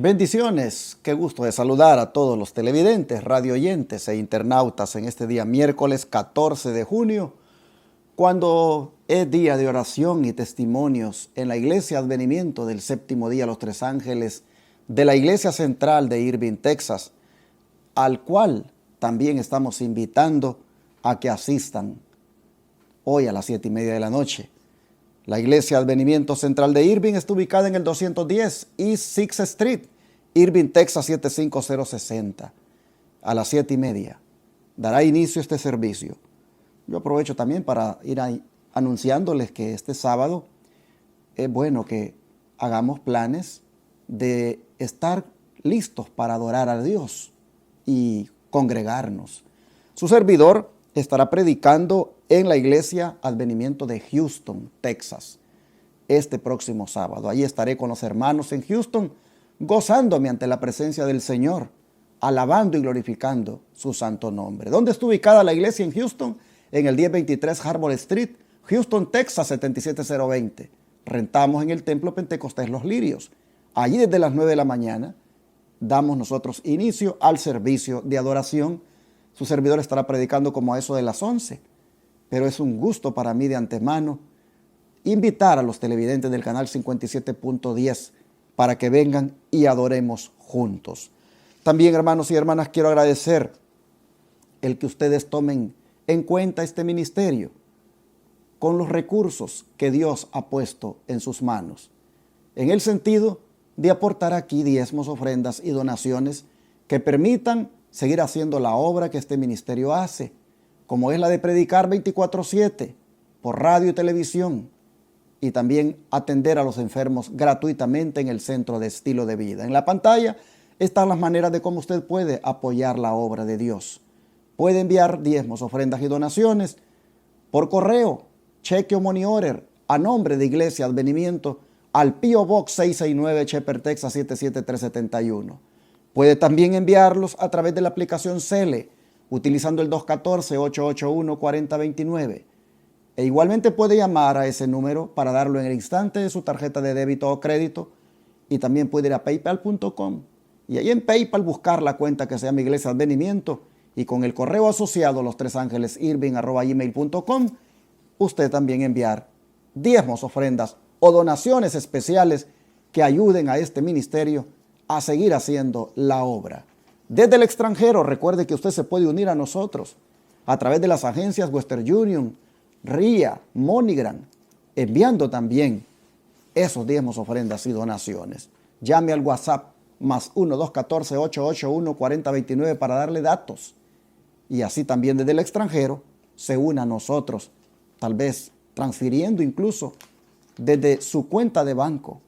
Bendiciones, qué gusto de saludar a todos los televidentes, radioyentes e internautas en este día miércoles 14 de junio, cuando es día de oración y testimonios en la Iglesia Advenimiento del Séptimo Día Los Tres Ángeles de la Iglesia Central de Irving, Texas, al cual también estamos invitando a que asistan hoy a las 7:30 de la noche. La Iglesia Advenimiento Central de Irving está ubicada en el 210 East Sixth Street, Irving, Texas 75060. A las 7:30 dará inicio este servicio. Yo aprovecho también para ir anunciándoles que este sábado es bueno que hagamos planes de estar listos para adorar a Dios y congregarnos. Su servidor estará predicando en la Iglesia Advenimiento de Houston, Texas, este próximo sábado. Allí estaré con los hermanos en Houston, gozándome ante la presencia del Señor, alabando y glorificando su santo nombre. ¿Dónde está ubicada la iglesia en Houston? En el 1023 Harbor Street, Houston, Texas 77020. Rentamos en el Templo Pentecostés Los Lirios. Allí desde las 9 de la mañana damos nosotros inicio al servicio de adoración. Su servidor estará predicando como a eso de las 11. Pero es un gusto para mí de antemano invitar a los televidentes del canal 57.10 para que vengan y adoremos juntos. También, hermanos y hermanas, quiero agradecer el que ustedes tomen en cuenta este ministerio con los recursos que Dios ha puesto en sus manos, en el sentido de aportar aquí diezmos, ofrendas y donaciones que permitan seguir haciendo la obra que este ministerio hace, como es la de predicar 24/7 por radio y televisión, y también atender a los enfermos gratuitamente en el Centro de Estilo de Vida. En la pantalla están las maneras de cómo usted puede apoyar la obra de Dios. Puede enviar diezmos, ofrendas y donaciones por correo, cheque o money order a nombre de Iglesia Advenimiento al P.O. Box 669 Shepherd, Texas 77371. Puede también enviarlos a través de la aplicación Cele, utilizando el 214-881-4029. E igualmente puede llamar a ese número para darlo en el instante de su tarjeta de débito o crédito. Y también puede ir a paypal.com y ahí en PayPal buscar la cuenta que se llama Iglesia Advenimiento, y con el correo asociado lostresangelesirving@gmail.com usted también enviar diezmos, ofrendas o donaciones especiales que ayuden a este ministerio a seguir haciendo la obra. Desde el extranjero, recuerde que usted se puede unir a nosotros a través de las agencias Western Union, RIA, MoneyGram, enviando también esos diezmos, ofrendas y donaciones. Llame al WhatsApp más 1-214-881-4029 para darle datos. Y así también desde el extranjero se una a nosotros, tal vez transfiriendo incluso desde su cuenta de banco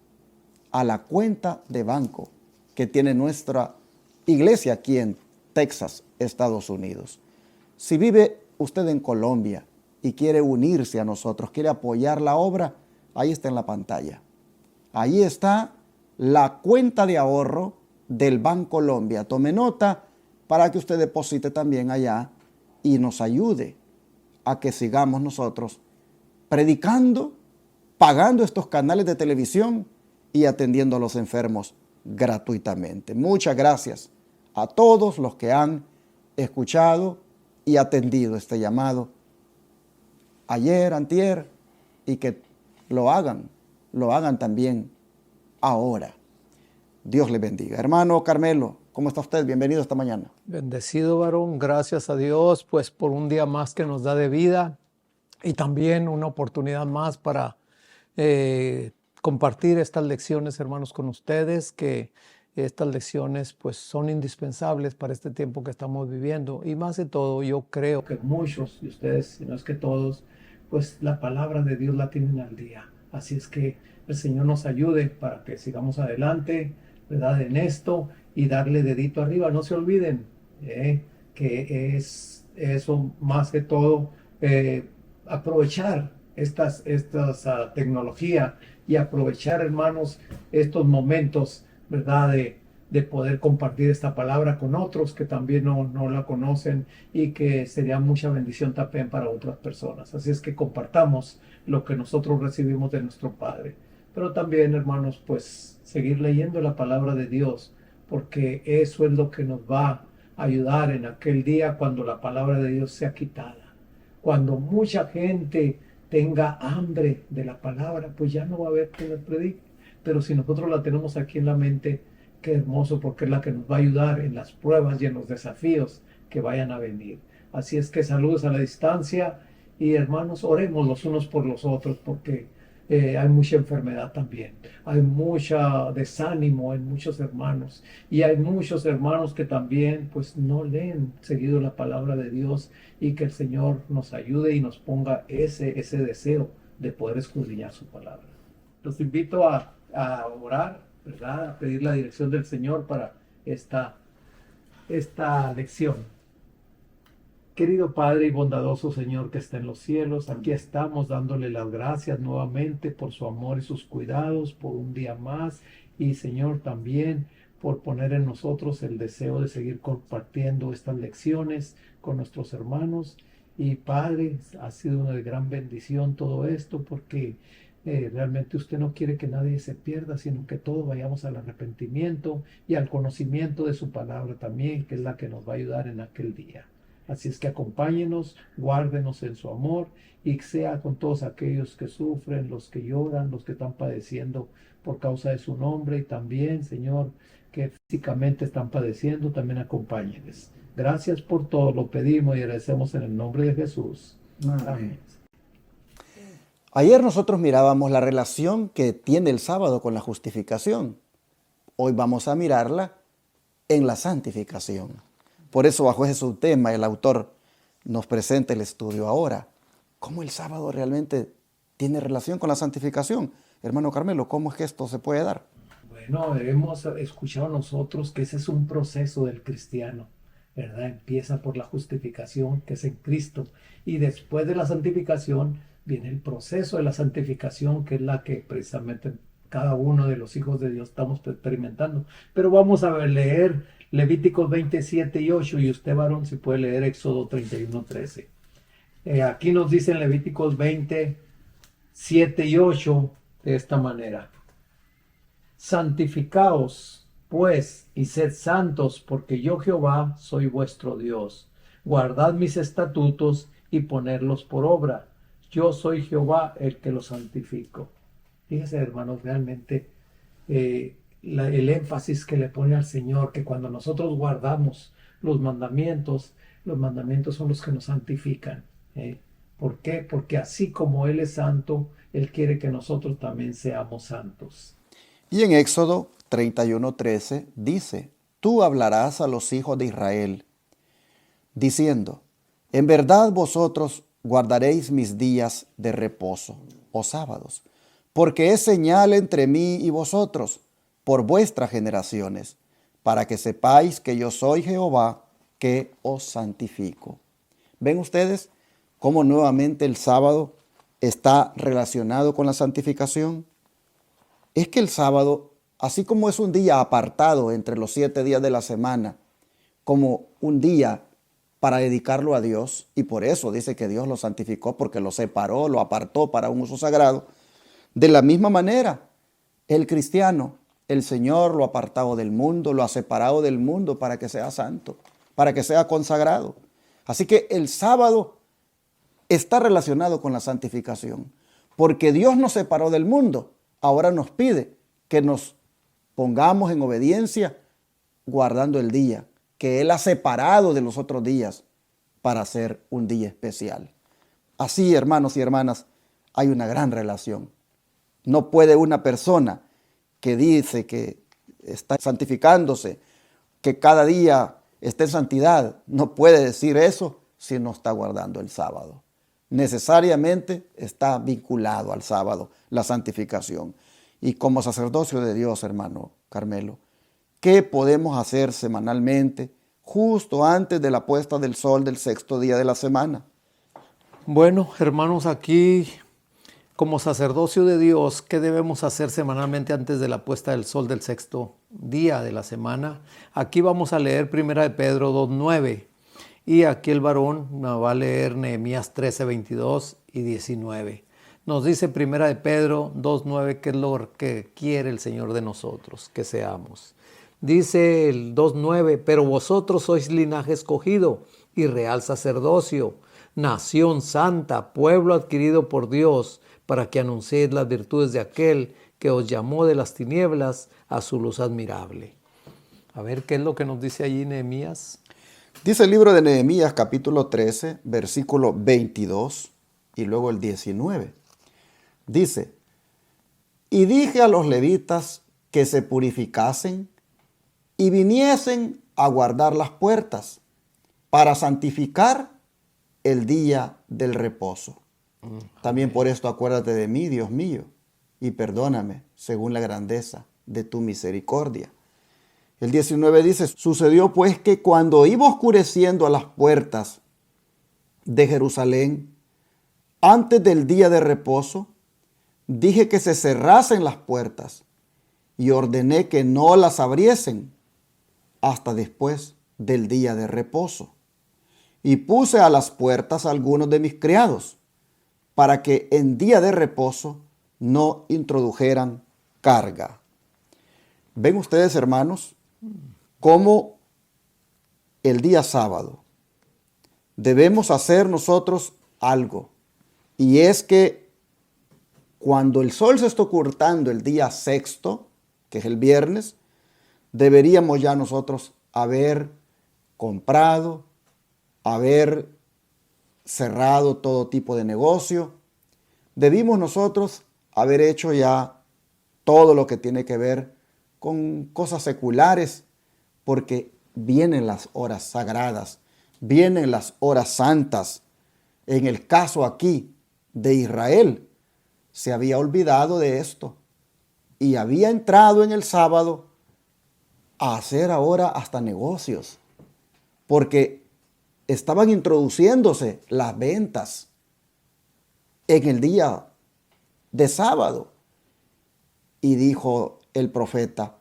a la cuenta de banco que tiene nuestra iglesia aquí en Texas, Estados Unidos. Si vive usted en Colombia y quiere unirse a nosotros, quiere apoyar la obra, ahí está en la pantalla. Ahí está la cuenta de ahorro del Bancolombia. Tome nota para que usted deposite también allá y nos ayude a que sigamos nosotros predicando, pagando estos canales de televisión y atendiendo a los enfermos gratuitamente. Muchas gracias a todos los que han escuchado y atendido este llamado ayer, antier, y que lo hagan también ahora. Dios le bendiga. Hermano Carmelo, ¿cómo está usted? Bienvenido esta mañana. Bendecido varón, gracias a Dios pues por un día más que nos da de vida y también una oportunidad más para compartir estas lecciones, hermanos, con ustedes, que estas lecciones pues son indispensables para este tiempo que estamos viviendo, y más de todo yo creo que muchos de ustedes, si no es que todos, pues la palabra de Dios la tienen al día. Así es que el Señor nos ayude para que sigamos adelante, ¿verdad?, en esto, y darle dedito arriba. No se olviden que es eso más que todo, aprovechar esta tecnología y aprovechar, hermanos, estos momentos, ¿verdad?, de poder compartir esta palabra con otros que también no la conocen y que sería mucha bendición también para otras personas. Así es que compartamos lo que nosotros recibimos de nuestro Padre. pero también, hermanos, pues seguir leyendo la palabra de Dios, porque eso es lo que nos va a ayudar en aquel día cuando la palabra de Dios sea quitada. Cuando mucha gente tenga hambre de la palabra, pues ya no va a haber quien la predique. Pero si nosotros la tenemos aquí en la mente, qué hermoso, porque es la que nos va a ayudar en las pruebas y en los desafíos que vayan a venir. Así es que saludos a la distancia y hermanos, oremos los unos por los otros, porque hay mucha enfermedad también, hay mucho desánimo en muchos hermanos y hay muchos hermanos que también pues no leen seguido la palabra de Dios, y que el Señor nos ayude y nos ponga ese deseo de poder escudriñar su palabra. Los invito a orar, ¿verdad? A pedir la dirección del Señor para esta lección. Querido Padre y bondadoso Señor que está en los cielos, aquí estamos dándole las gracias nuevamente por su amor y sus cuidados, por un día más, y Señor también por poner en nosotros el deseo de seguir compartiendo estas lecciones con nuestros hermanos. Y Padre, ha sido una gran bendición todo esto, porque realmente usted no quiere que nadie se pierda, sino que todos vayamos al arrepentimiento y al conocimiento de su palabra también, que es la que nos va a ayudar en aquel día. Así es que acompáñenos, guárdenos en su amor, y sea con todos aquellos que sufren, los que lloran, los que están padeciendo por causa de su nombre, y también, Señor, que físicamente están padeciendo, también acompáñenles. Gracias por todo, lo pedimos y agradecemos en el nombre de Jesús. Amén. Ayer nosotros mirábamos la relación que tiene el sábado con la justificación. Hoy vamos a mirarla en la santificación. Por eso, bajo ese subtema, el autor nos presenta el estudio ahora. ¿Cómo el sábado realmente tiene relación con la santificación? Hermano Carmelo, ¿cómo es que esto se puede dar? Bueno, hemos escuchado nosotros que ese es un proceso del cristiano, ¿verdad? Empieza por la justificación, que es en Cristo, y después de la santificación viene el proceso de la santificación, que es la que precisamente cada uno de los hijos de Dios estamos experimentando. Pero vamos a leer Levíticos 27 y 8, y usted, varón, si puede leer Éxodo 31, 13. Aquí nos dice en Levíticos 27 y 8 de esta manera: santificaos, pues, y sed santos, porque yo Jehová soy vuestro Dios. Guardad mis estatutos y ponedlos por obra. Yo soy Jehová el que los santifico. Fíjense, hermanos, realmente el énfasis que le pone al Señor, que cuando nosotros guardamos los mandamientos son los que nos santifican. ¿Por qué? Porque así como Él es santo, Él quiere que nosotros también seamos santos. Y en Éxodo 31:13 dice: tú hablarás a los hijos de Israel, diciendo: en verdad vosotros guardaréis mis días de reposo, o sábados, porque es señal entre mí y vosotros, por vuestras generaciones, para que sepáis que yo soy Jehová, que os santifico. ¿Ven ustedes cómo nuevamente el sábado está relacionado con la santificación? Es que el sábado, así como es un día apartado entre los 7 días de la semana, como un día para dedicarlo a Dios, y por eso dice que Dios lo santificó, porque lo separó, lo apartó para un uso sagrado. De la misma manera, el cristiano, el Señor lo ha apartado del mundo, lo ha separado del mundo para que sea santo, para que sea consagrado. Así que el sábado está relacionado con la santificación, porque Dios nos separó del mundo. Ahora nos pide que nos pongamos en obediencia guardando el día que Él ha separado de los otros días para hacer un día especial. Así, hermanos y hermanas, hay una gran relación. No puede una persona que dice que está santificándose, que cada día está en santidad, no puede decir eso si no está guardando el sábado. Necesariamente está vinculado al sábado la santificación. Y como sacerdocio de Dios, hermano Carmelo, ¿qué podemos hacer semanalmente justo antes de la puesta del sol del 6º día de la semana? Bueno, hermanos, aquí como sacerdocio de Dios, ¿qué debemos hacer semanalmente antes de la puesta del sol del 6º día de la semana? Aquí vamos a leer 1 de Pedro 2:9. Y aquí el varón nos va a leer Nehemías 13:22 y 19. Nos dice Primera de Pedro 2:9 que es lo que quiere el Señor de nosotros, que seamos. Dice el 2:9, pero vosotros sois linaje escogido y real sacerdocio, nación santa, pueblo adquirido por Dios, para que anunciéis las virtudes de aquel que os llamó de las tinieblas a su luz admirable. A ver, ¿qué es lo que nos dice allí Nehemías? Dice el libro de Nehemías capítulo 13, versículo 22 y luego el 19. Dice, y dije a los levitas que se purificasen y viniesen a guardar las puertas para santificar el día del reposo. También por esto acuérdate de mí, Dios mío, y perdóname según la grandeza de tu misericordia. El 19 dice, sucedió pues que cuando iba oscureciendo a las puertas de Jerusalén, antes del día de reposo, dije que se cerrasen las puertas y ordené que no las abriesen hasta después del día de reposo. Y puse a las puertas a algunos de mis criados para que en día de reposo no introdujeran carga. ¿Ven ustedes, hermanos, cómo el día sábado debemos hacer nosotros algo? Y es que cuando el sol se está ocultando el día sexto, que es el viernes, deberíamos ya nosotros haber comprado, haber cerrado todo tipo de negocio. Debimos nosotros haber hecho ya todo lo que tiene que ver con cosas seculares, porque vienen las horas sagradas, vienen las horas santas. En el caso aquí de Israel, se había olvidado de esto y había entrado en el sábado a hacer ahora hasta negocios, porque estaban introduciéndose las ventas en el día de sábado. Y dijo el profeta,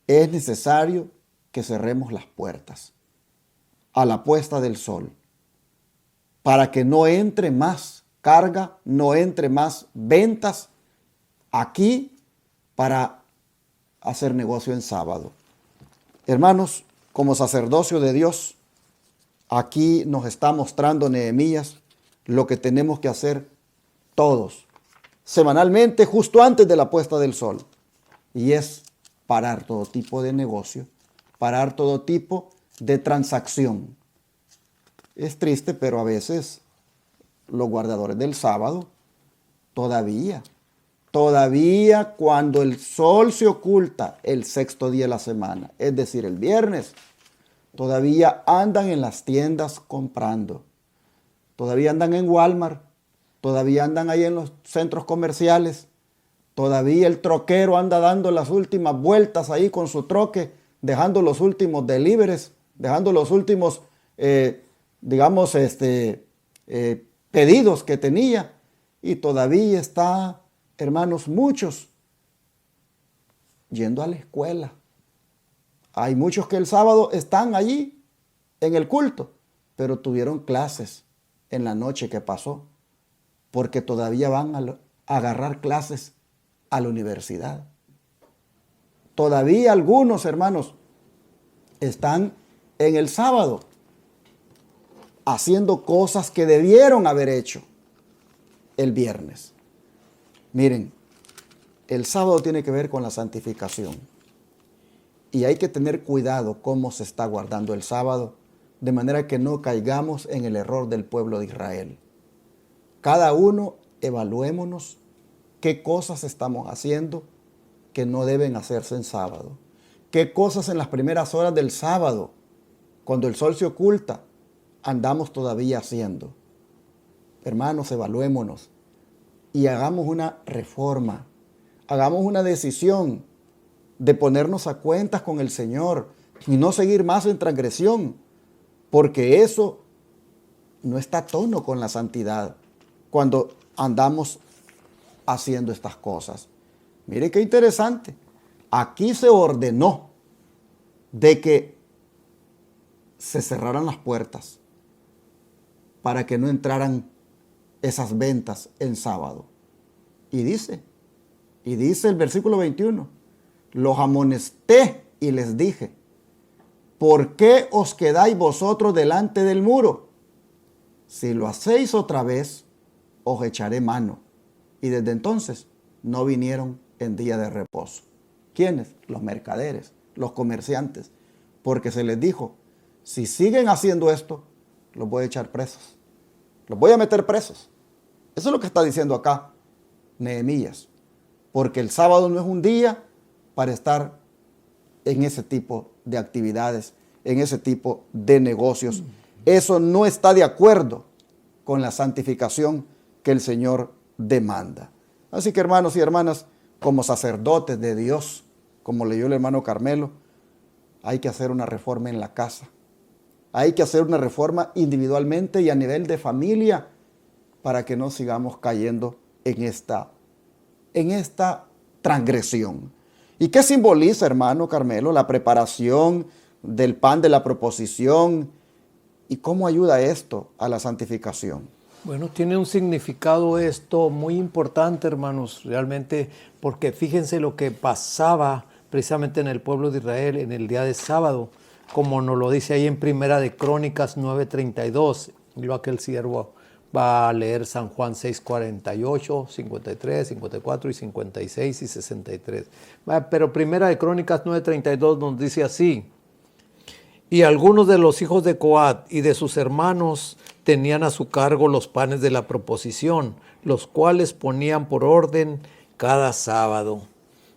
es necesario que cerremos las puertas a la puesta del sol, para que no entre más carga, no entre más ventas aquí para hacer negocio en sábado. Hermanos, como sacerdocio de Dios, aquí nos está mostrando Nehemías lo que tenemos que hacer todos, semanalmente, justo antes de la puesta del sol. Y es parar todo tipo de negocio, parar todo tipo de transacción. Es triste, pero a veces los guardadores del sábado todavía cuando el sol se oculta el sexto día de la semana, es decir, el viernes, todavía andan en las tiendas comprando, todavía andan en Walmart, todavía andan ahí en los centros comerciales, todavía el troquero anda dando las últimas vueltas ahí con su troque, dejando los últimos deliveries, dejando los últimos, pedidos que tenía, y todavía está, hermanos, muchos yendo a la escuela. Hay muchos que el sábado están allí en el culto, pero tuvieron clases en la noche que pasó, porque todavía van a agarrar clases a la universidad. Todavía algunos, hermanos, están en el sábado haciendo cosas que debieron haber hecho el viernes. Miren, el sábado tiene que ver con la santificación. Y hay que tener cuidado cómo se está guardando el sábado, de manera que no caigamos en el error del pueblo de Israel. Cada uno evaluémonos qué cosas estamos haciendo que no deben hacerse en sábado. Qué cosas en las primeras horas del sábado, cuando el sol se oculta, andamos todavía haciendo. Hermanos, evaluémonos y hagamos una reforma, hagamos una decisión de ponernos a cuentas con el Señor y no seguir más en transgresión, porque eso no está a tono con la santidad cuando andamos haciendo estas cosas. Mire qué interesante. Aquí se ordenó de que se cerraran las puertas para que no entraran esas ventas en sábado. Y dice el versículo 21, los amonesté y les dije, ¿por qué os quedáis vosotros delante del muro? Si lo hacéis otra vez, os echaré mano. Y desde entonces no vinieron en día de reposo. ¿Quiénes? Los mercaderes, los comerciantes. Porque se les dijo, si siguen haciendo esto, los voy a echar presos. Los voy a meter presos. Eso es lo que está diciendo acá Nehemías. Porque el sábado no es un día para estar en ese tipo de actividades, en ese tipo de negocios. Eso no está de acuerdo con la santificación que el Señor demanda. Así que, hermanos y hermanas, como sacerdotes de Dios, como leyó el hermano Carmelo, hay que hacer una reforma en la casa. Hay que hacer una reforma individualmente y a nivel de familia para que no sigamos cayendo en esta transgresión. ¿Y qué simboliza, hermano Carmelo, la preparación del pan de la proposición? ¿Y cómo ayuda esto a la santificación? Bueno, tiene un significado esto muy importante, hermanos, realmente, porque fíjense lo que pasaba precisamente en el pueblo de Israel en el día de sábado, como nos lo dice ahí en Primera de Crónicas 9:32, y lo que el siervo va a leer San Juan 6:48, 53, 54 y 56 y 63. Pero Primera de Crónicas 9:32 nos dice así: y algunos de los hijos de Coat y de sus hermanos tenían a su cargo los panes de la proposición, los cuales ponían por orden cada sábado.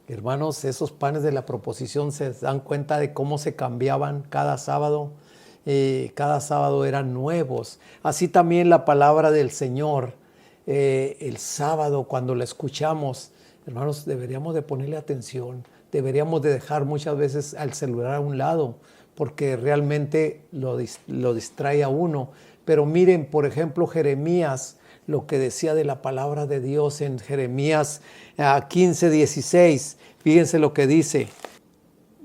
Hermanos, esos panes de la proposición, se dan cuenta de cómo se cambiaban cada sábado. Cada sábado eran nuevos. Así también la palabra del Señor, el sábado cuando la escuchamos, hermanos, deberíamos de ponerle atención, deberíamos de dejar muchas veces al celular a un lado, porque realmente lo distrae a uno. Pero miren, por ejemplo, Jeremías, lo que decía de la palabra de Dios en Jeremías 15:16. Fíjense lo que dice.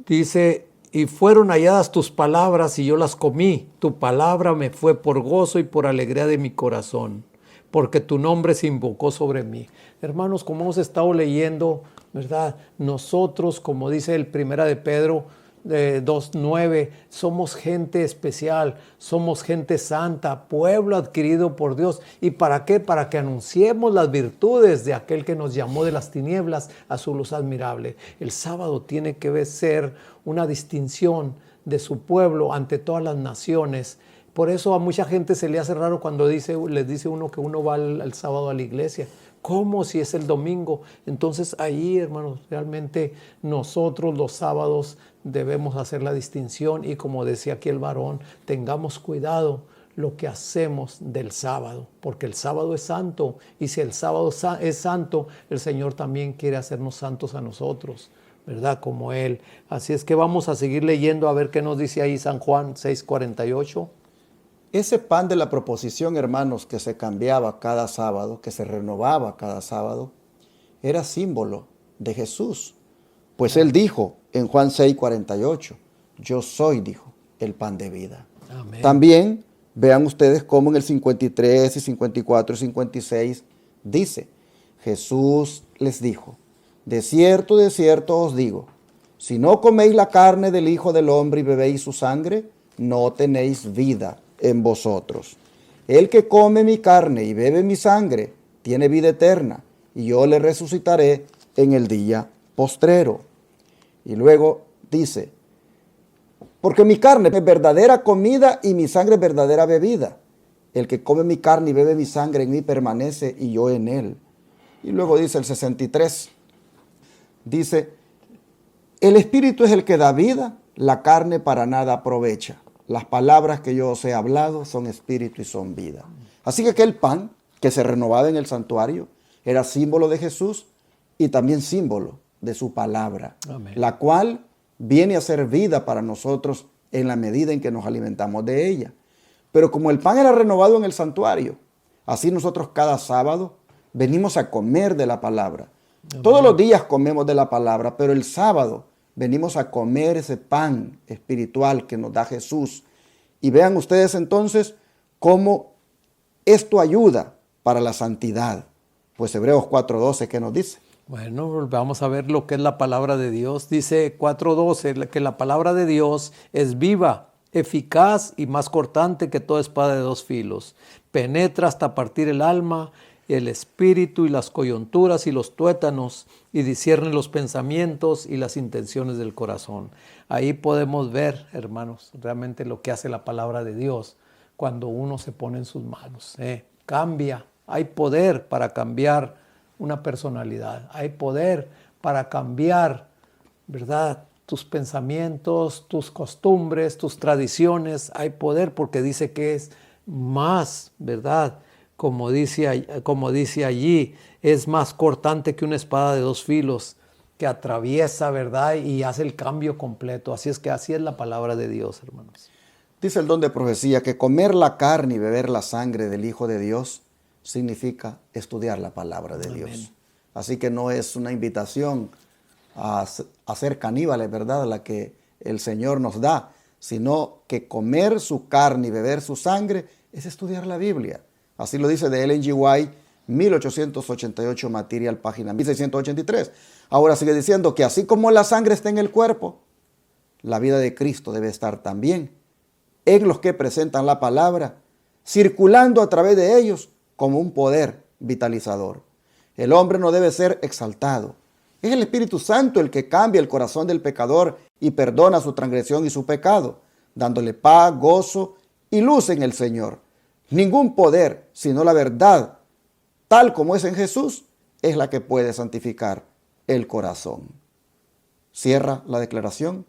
Dice, y fueron halladas tus palabras y yo las comí. Tu palabra me fue por gozo y por alegría de mi corazón, porque tu nombre se invocó sobre mí. Hermanos, como hemos estado leyendo, ¿verdad? Nosotros, como dice el Primera de Pedro 2:9, somos gente especial, somos gente santa, pueblo adquirido por Dios. ¿Y para qué? Para que anunciemos las virtudes de aquel que nos llamó de las tinieblas a su luz admirable. El sábado tiene que ser una distinción de su pueblo ante todas las naciones. Por eso a mucha gente se le hace raro cuando les dice uno que uno va el sábado a la iglesia. ¿Cómo si es el domingo? Entonces ahí, hermanos, realmente nosotros los sábados debemos hacer la distinción y, como decía aquí el varón, tengamos cuidado lo que hacemos del sábado, porque el sábado es santo, y si el sábado es santo, el Señor también quiere hacernos santos a nosotros, ¿verdad? Como Él. Así es que vamos a seguir leyendo a ver qué nos dice ahí San Juan 6:48. Ese pan de la proposición, hermanos, que se cambiaba cada sábado, que se renovaba cada sábado, era símbolo de Jesús. Pues Él dijo en Juan 6:48, yo soy, dijo, el pan de vida. Amén. También vean ustedes cómo en el 53 y 54 y 56 dice, Jesús les dijo, de cierto os digo, si no coméis la carne del Hijo del Hombre y bebéis su sangre, no tenéis vida en vosotros. El que come mi carne y bebe mi sangre tiene vida eterna, y yo le resucitaré en el día postrero. Y luego dice, porque mi carne es verdadera comida y mi sangre es verdadera bebida. El que come mi carne y bebe mi sangre en mí permanece y yo en él. Y luego dice el 63, dice, el espíritu es el que da vida, la carne para nada aprovecha. Las palabras que yo os he hablado son espíritu y son vida. Así que aquel pan que se renovaba en el santuario era símbolo de Jesús y también símbolo de su palabra. Amén. La cual viene a ser vida para nosotros en la medida en que nos alimentamos de ella. Pero como el pan era renovado en el santuario, así nosotros cada sábado venimos a comer de la palabra. Amén. Todos los días comemos de la palabra, pero el sábado venimos a comer ese pan espiritual que nos da Jesús. Y vean ustedes entonces cómo esto ayuda para la santidad. Pues Hebreos 4:12, ¿qué nos dice? Bueno, vamos a ver lo que es la palabra de Dios. Dice 4:12 que la palabra de Dios es viva, eficaz y más cortante que toda espada de dos filos. Penetra hasta partir el alma, el espíritu y las coyunturas y los tuétanos, y discierne los pensamientos y las intenciones del corazón. Ahí podemos ver, hermanos, realmente lo que hace la palabra de Dios cuando uno se pone en sus manos. Cambia, hay poder para cambiar una personalidad, hay poder para cambiar, ¿verdad?, tus pensamientos, tus costumbres, tus tradiciones. Hay poder porque dice que es más, ¿verdad? Como dice allí, es más cortante que una espada de dos filos, que atraviesa, ¿verdad?, y hace el cambio completo. Así es que así es la palabra de Dios, hermanos. Dice el don de profecía que comer la carne y beber la sangre del Hijo de Dios significa estudiar la palabra de Dios. Así que no es una invitación a ser caníbales, ¿verdad?, la que el Señor nos da, sino que comer su carne y beber su sangre es estudiar la Biblia. Así lo dice de Ellen G. White, 1888 Material, página 1683. Ahora sigue diciendo que así como la sangre está en el cuerpo, la vida de Cristo debe estar también en los que presentan la palabra, circulando a través de ellos como un poder vitalizador. El hombre no debe ser exaltado. Es el Espíritu Santo el que cambia el corazón del pecador y perdona su transgresión y su pecado, dándole paz, gozo y luz en el Señor. Ningún poder, sino la verdad, tal como es en Jesús, es la que puede santificar el corazón. Cierra la declaración.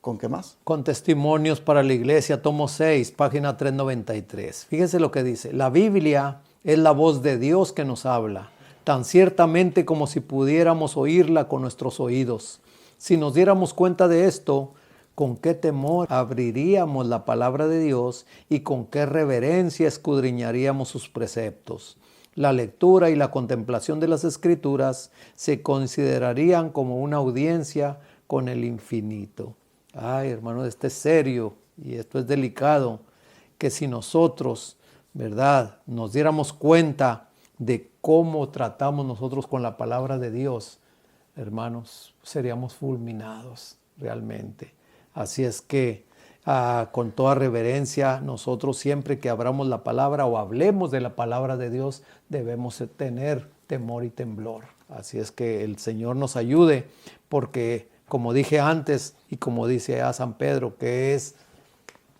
¿Con qué más? Con testimonios para la iglesia, tomo 6, página 393. Fíjese lo que dice. La Biblia es la voz de Dios que nos habla, tan ciertamente como si pudiéramos oírla con nuestros oídos. Si nos diéramos cuenta de esto, con qué temor abriríamos la palabra de Dios y con qué reverencia escudriñaríamos sus preceptos. La lectura y la contemplación de las Escrituras se considerarían como una audiencia con el infinito. Ay, hermano, esto es serio y esto es delicado, que si nosotros, ¿verdad?, nos diéramos cuenta de cómo tratamos nosotros con la palabra de Dios, hermanos, seríamos fulminados realmente. Así es que con toda reverencia, nosotros siempre que abramos la palabra o hablemos de la palabra de Dios, debemos tener temor y temblor. Así es que el Señor nos ayude, porque como dije antes y como dice a San Pedro, que es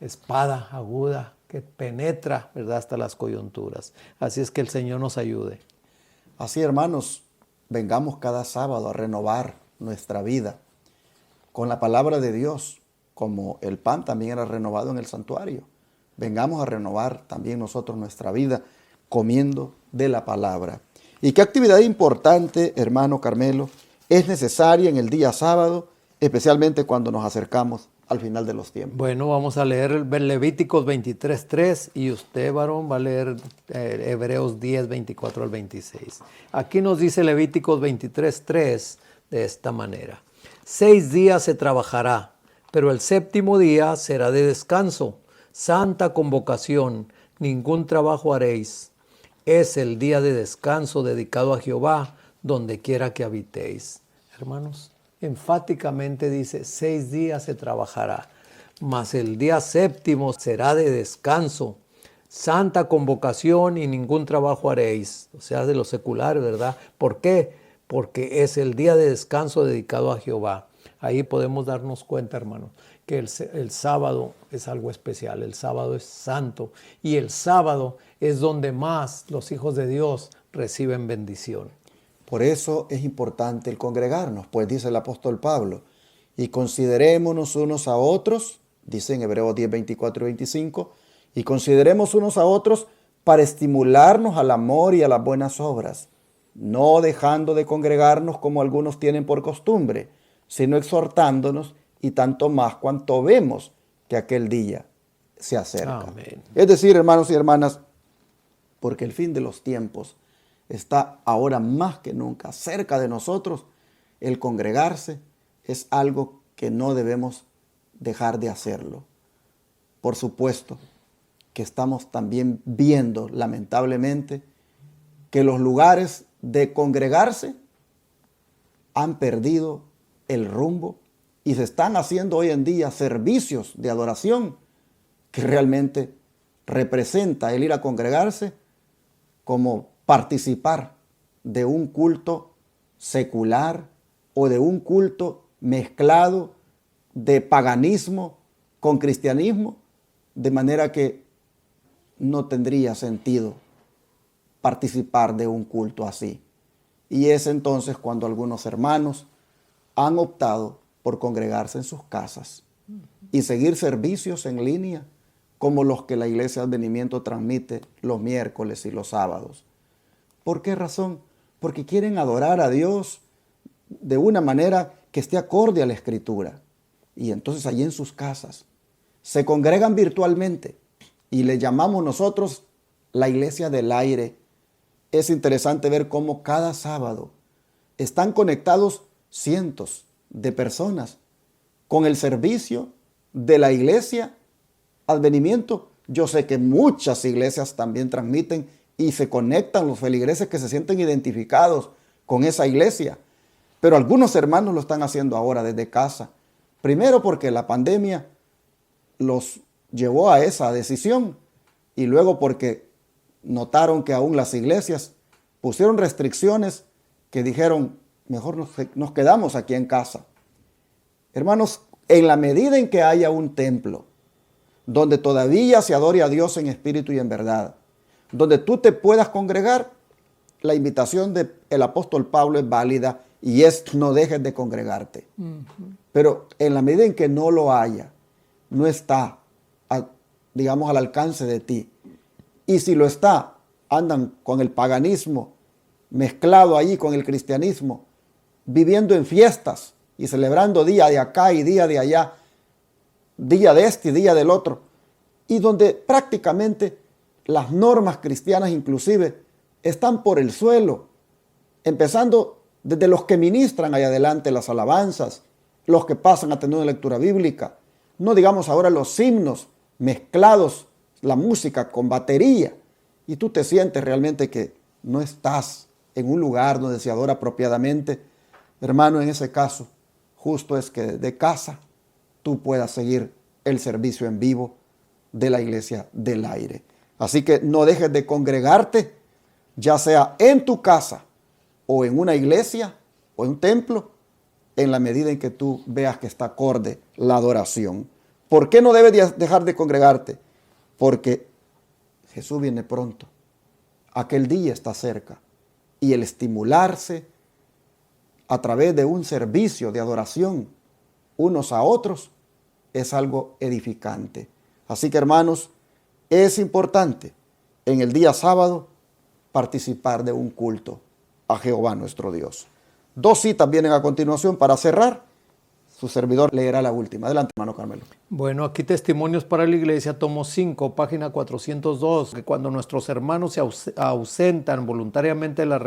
espada aguda que penetra, ¿verdad?, hasta las coyunturas. Así es que el Señor nos ayude. Así, hermanos, vengamos cada sábado a renovar nuestra vida con la palabra de Dios, como el pan también era renovado en el santuario. Vengamos a renovar también nosotros nuestra vida comiendo de la palabra. ¿Y qué actividad importante, hermano Carmelo, es necesaria en el día sábado, especialmente cuando nos acercamos al final de los tiempos? Bueno, vamos a leer Levíticos 23:3 y usted, varón, va a leer Hebreos 10:24 al 26. Aquí nos dice Levíticos 23:3 de esta manera. 6 días se trabajará, pero el séptimo día será de descanso, santa convocación, ningún trabajo haréis. Es el día de descanso dedicado a Jehová, donde quiera que habitéis. Hermanos, enfáticamente dice, 6 días se trabajará, mas el día séptimo será de descanso, santa convocación y ningún trabajo haréis. O sea, de lo secular, ¿verdad? ¿Por qué? Porque es el día de descanso dedicado a Jehová. Ahí podemos darnos cuenta, hermano, que el sábado es algo especial, el sábado es santo y el sábado es donde más los hijos de Dios reciben bendición. Por eso es importante el congregarnos, pues dice el apóstol Pablo, y considerémonos unos a otros, dice en Hebreos 10:24 y 25, y consideremos unos a otros para estimularnos al amor y a las buenas obras, no dejando de congregarnos como algunos tienen por costumbre, sino exhortándonos, y tanto más cuanto vemos que aquel día se acerca. Amén. Es decir, hermanos y hermanas, porque el fin de los tiempos está ahora más que nunca cerca de nosotros, el congregarse es algo que no debemos dejar de hacerlo. Por supuesto que estamos también viendo, lamentablemente, que los lugares de congregarse han perdido el rumbo y se están haciendo hoy en día servicios de adoración que realmente representa el ir a congregarse como participar de un culto secular o de un culto mezclado de paganismo con cristianismo, de manera que no tendría sentido participar de un culto así. Y es entonces cuando algunos hermanos han optado por congregarse en sus casas y seguir servicios en línea como los que la Iglesia de Advenimiento transmite los miércoles y los sábados. ¿Por qué razón? Porque quieren adorar a Dios de una manera que esté acorde a la Escritura. Y entonces allí en sus casas se congregan virtualmente y le llamamos nosotros la iglesia del aire. Es interesante ver cómo cada sábado están conectados cientos de personas con el servicio de la iglesia Advenimiento. Yo sé que muchas iglesias también transmiten y se conectan los feligreses que se sienten identificados con esa iglesia. Pero algunos hermanos lo están haciendo ahora desde casa. Primero porque la pandemia los llevó a esa decisión y luego porque notaron que aún las iglesias pusieron restricciones que dijeron, mejor nos quedamos aquí en casa. Hermanos, en la medida en que haya un templo donde todavía se adore a Dios en espíritu y en verdad, donde tú te puedas congregar, la invitación del apóstol Pablo es válida y es no dejes de congregarte. Pero en la medida en que no lo haya, no está, digamos, al alcance de ti. Y si lo está, andan con el paganismo mezclado allí con el cristianismo, viviendo en fiestas y celebrando día de acá y día de allá, día de este y día del otro, y donde prácticamente las normas cristianas inclusive están por el suelo, empezando desde los que ministran ahí adelante las alabanzas, los que pasan a tener una lectura bíblica, no digamos ahora los himnos mezclados, la música con batería, y tú te sientes realmente que no estás en un lugar donde se adora apropiadamente. Hermano, en ese caso, justo es que de casa tú puedas seguir el servicio en vivo de la iglesia del aire. Así que no dejes de congregarte, ya sea en tu casa o en una iglesia o en un templo, en la medida en que tú veas que está acorde la adoración. ¿Por qué no debes dejar de congregarte? Porque Jesús viene pronto. Aquel día está cerca. Y el estimularse a través de un servicio de adoración unos a otros es algo edificante. Así que, hermanos, es importante en el día sábado participar de un culto a Jehová nuestro Dios. Dos citas vienen a continuación para cerrar. Su servidor leerá la última. Adelante, hermano Carmelo. Bueno, aquí Testimonios para la Iglesia, tomo 5, página 402, que cuando nuestros hermanos se ausentan voluntariamente de las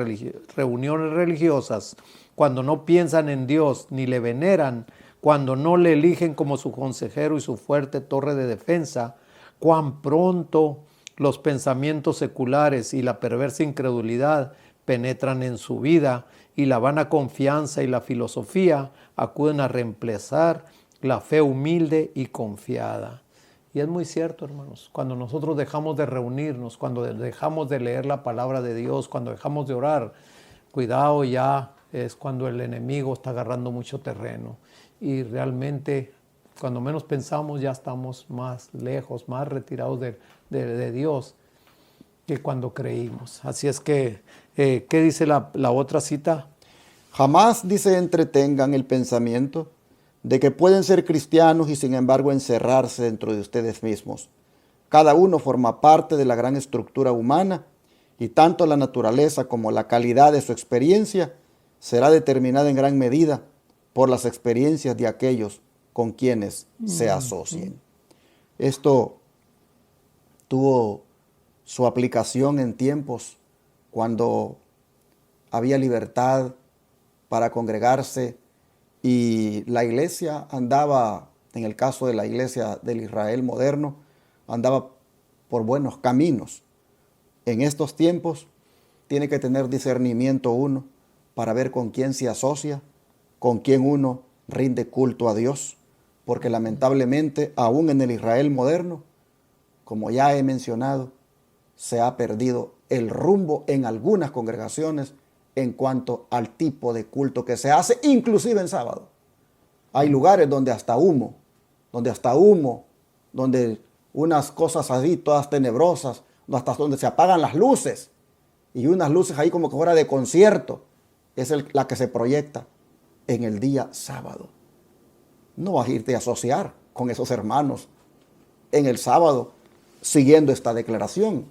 reuniones religiosas, cuando no piensan en Dios ni le veneran, cuando no le eligen como su consejero y su fuerte torre de defensa, cuán pronto los pensamientos seculares y la perversa incredulidad penetran en su vida y la vana confianza y la filosofía acuden a reemplazar la fe humilde y confiada. Y es muy cierto, hermanos, cuando nosotros dejamos de reunirnos, cuando dejamos de leer la palabra de Dios, cuando dejamos de orar, cuidado, ya es cuando el enemigo está agarrando mucho terreno. Y realmente, cuando menos pensamos, ya estamos más lejos, más retirados de Dios que cuando creímos. Así es que, ¿qué dice la otra cita? Jamás, dice, entretengan el pensamiento de que pueden ser cristianos y sin embargo encerrarse dentro de ustedes mismos. Cada uno forma parte de la gran estructura humana y tanto la naturaleza como la calidad de su experiencia será determinada en gran medida por las experiencias de aquellos con quienes se asocien. Esto tuvo su aplicación en tiempos cuando había libertad para congregarse y la iglesia andaba, en el caso de la iglesia del Israel moderno, andaba por buenos caminos. En estos tiempos tiene que tener discernimiento uno para ver con quién se asocia, con quién uno rinde culto a Dios, porque lamentablemente aún en el Israel moderno, como ya he mencionado, se ha perdido el rumbo en algunas congregaciones en cuanto al tipo de culto que se hace, inclusive en sábado. Hay lugares donde hasta humo, donde unas cosas así todas tenebrosas, hasta donde se apagan las luces y unas luces ahí como que fuera de concierto, es la que se proyecta en el día sábado. No vas a irte a asociar con esos hermanos en el sábado siguiendo esta declaración.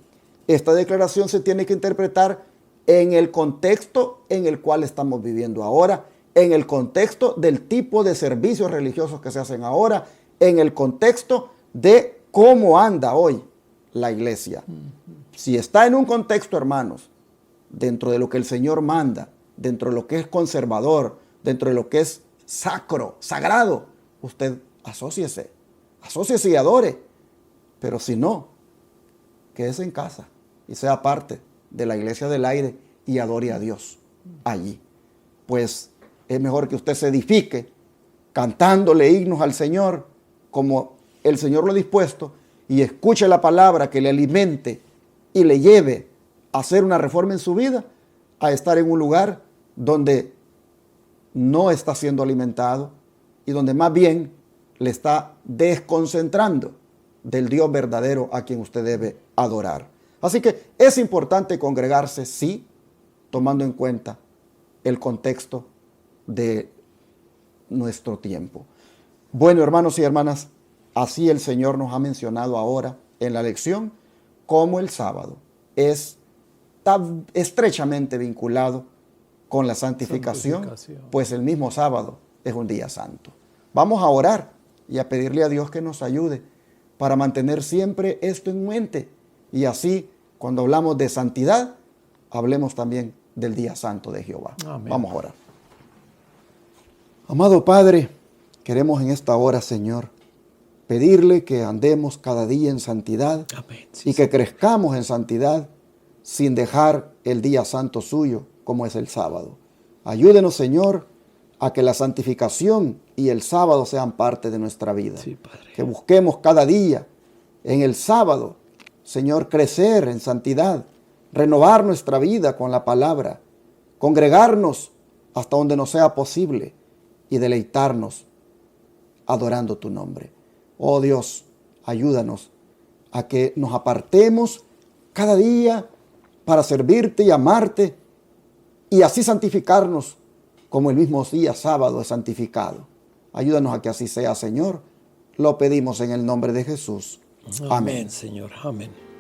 Esta declaración se tiene que interpretar en el contexto en el cual estamos viviendo ahora, en el contexto del tipo de servicios religiosos que se hacen ahora, en el contexto de cómo anda hoy la iglesia. Si está en un contexto, hermanos, dentro de lo que el Señor manda, dentro de lo que es conservador, dentro de lo que es sacro, sagrado, usted asóciese y adore. Pero si no, quédese en casa y sea parte de la iglesia del aire y adore a Dios allí. Pues es mejor que usted se edifique cantándole himnos al Señor como el Señor lo ha dispuesto y escuche la palabra que le alimente y le lleve a hacer una reforma en su vida, a estar en un lugar donde no está siendo alimentado y donde más bien le está desconcentrando del Dios verdadero a quien usted debe adorar. Así que es importante congregarse, sí, tomando en cuenta el contexto de nuestro tiempo. Bueno, hermanos y hermanas, así el Señor nos ha mencionado ahora en la lección cómo el sábado está estrechamente vinculado con la santificación, pues el mismo sábado es un día santo. Vamos a orar y a pedirle a Dios que nos ayude para mantener siempre esto en mente y así, cuando hablamos de santidad, hablemos también del día santo de Jehová. Amén. Vamos a orar. Amado Padre, queremos en esta hora, Señor, pedirle que andemos cada día en santidad. Amén. Sí, y que crezcamos en santidad sin dejar el día santo suyo, como es el sábado. Ayúdenos, Señor, a que la santificación y el sábado sean parte de nuestra vida. Sí, Padre. Que busquemos cada día en el sábado, Señor, crecer en santidad, renovar nuestra vida con la palabra, congregarnos hasta donde nos sea posible y deleitarnos adorando tu nombre. Oh Dios, ayúdanos a que nos apartemos cada día para servirte y amarte y así santificarnos como el mismo día sábado es santificado. Ayúdanos a que así sea, Señor. Lo pedimos en el nombre de Jesús. Amén. Amén, Señor. Amén.